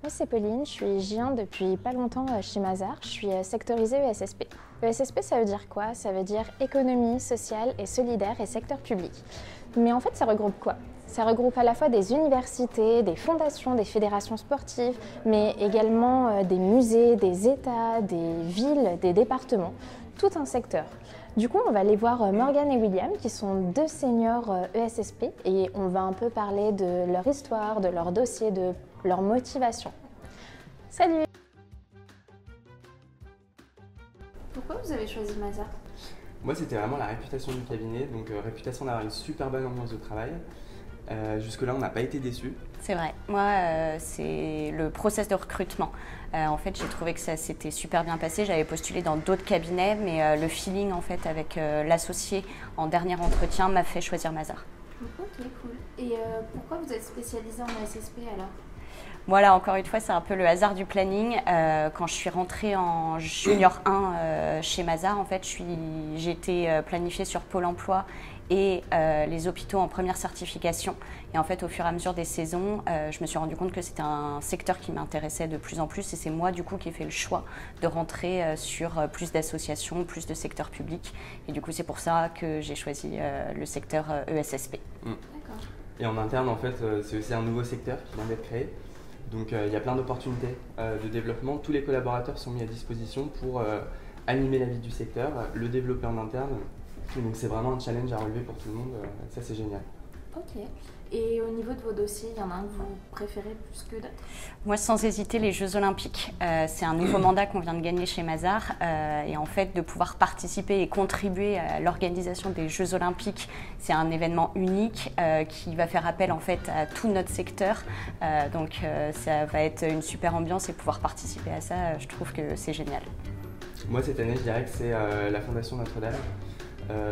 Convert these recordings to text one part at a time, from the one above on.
Moi c'est Pauline, je suis J1 depuis pas longtemps chez Mazars, je suis sectorisée ESSP. ESSP ça veut dire quoi? Ça veut dire économie, sociale et solidaire et secteur public. Mais en fait ça regroupe quoi? Ça regroupe à la fois des universités, des fondations, des fédérations sportives, mais également des musées, des États, des villes, des départements, tout un secteur. Du coup, on va aller voir Morgane et William, qui sont deux seniors ESSP, et on va un peu parler de leur histoire, de leur dossier, de leur motivation. Salut! Pourquoi vous avez choisi Mazars? Moi, c'était vraiment la réputation du cabinet, donc réputation d'avoir une super bonne ambiance de travail. Jusque-là, on n'a pas été déçus. C'est vrai. Moi, c'est le process de recrutement. En fait, j'ai trouvé que ça s'était super bien passé. J'avais postulé dans d'autres cabinets, mais le feeling en fait avec l'associé en dernier entretien m'a fait choisir Mazars. Ok, cool. Et pourquoi vous êtes spécialisée en ESSP alors? Voilà, encore une fois, c'est un peu le hasard du planning. Quand je suis rentrée en Junior 1 chez Mazars, en fait, j'ai été planifiée sur Pôle emploi et les hôpitaux en première certification. Et en fait, au fur et à mesure des saisons, je me suis rendu compte que c'était un secteur qui m'intéressait de plus en plus. Et c'est moi, du coup, qui ai fait le choix de rentrer sur plus d'associations, plus de secteurs publics. Et du coup, c'est pour ça que j'ai choisi le secteur ESSP. D'accord. Et en interne, en fait, c'est aussi un nouveau secteur qui vient d'être créé. Donc il y a plein d'opportunités de développement. Tous les collaborateurs sont mis à disposition pour animer la vie du secteur, le développer en interne. Et donc c'est vraiment un challenge à relever pour tout le monde, ça c'est génial. Ok. Et au niveau de vos dossiers, il y en a un que vous préférez plus que d'autres? Moi, sans hésiter, les Jeux Olympiques. C'est un nouveau mandat qu'on vient de gagner chez Mazars. Et en fait, de pouvoir participer et contribuer à l'organisation des Jeux Olympiques, c'est un événement unique qui va faire appel en fait à tout notre secteur. Donc, ça va être une super ambiance et pouvoir participer à ça, je trouve que c'est génial. Moi, cette année, je dirais que c'est la Fondation Notre-Dame.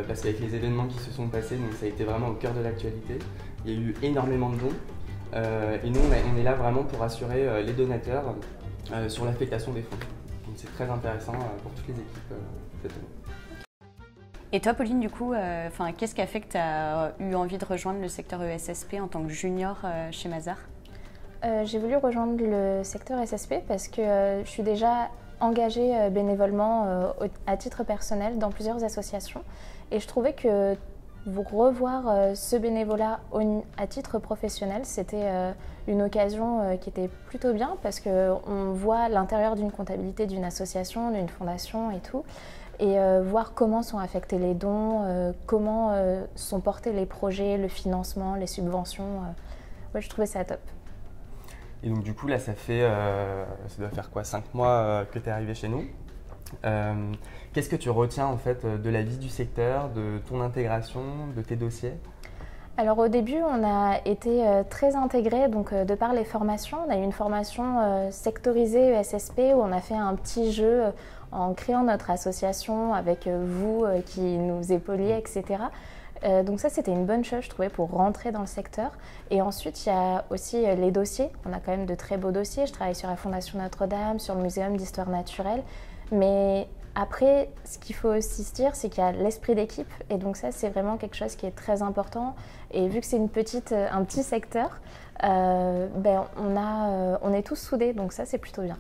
Parce qu'avec les événements qui se sont passés, donc ça a été vraiment au cœur de l'actualité. Il y a eu énormément de dons et nous on est là vraiment pour assurer les donateurs sur l'affectation des fonds. Donc c'est très intéressant pour toutes les équipes cette année. Et toi Pauline, du coup, qu'est-ce qui a fait que tu as eu envie de rejoindre le secteur ESSP en tant que junior chez Mazars? J'ai voulu rejoindre le secteur SSP parce que je suis déjà engagée bénévolement à titre personnel dans plusieurs associations et je trouvais que revoir ce bénévolat à titre professionnel, c'était une occasion qui était plutôt bien parce qu'on voit l'intérieur d'une comptabilité d'une association, d'une fondation et tout, et voir comment sont affectés les dons, comment sont portés les projets, le financement, les subventions. Ouais, je trouvais ça top. Et donc du coup là ça doit faire quoi, 5 mois que tu es arrivé chez nous. Qu'est-ce que tu retiens en fait de la vie du secteur, de ton intégration, de tes dossiers? Alors au début on a été très intégrés, donc de par les formations. On a eu une formation sectorisée ESSP où on a fait un petit jeu en créant notre association avec vous qui nous épauliez, etc. Donc ça c'était une bonne chose je trouvais pour rentrer dans le secteur. Et ensuite il y a aussi les dossiers, on a quand même de très beaux dossiers. Je travaille sur la Fondation Notre-Dame, sur le Muséum d'Histoire Naturelle. Mais après ce qu'il faut aussi se dire c'est qu'il y a l'esprit d'équipe et donc ça c'est vraiment quelque chose qui est très important. Et vu que c'est un petit secteur, on est tous soudés donc ça c'est plutôt bien.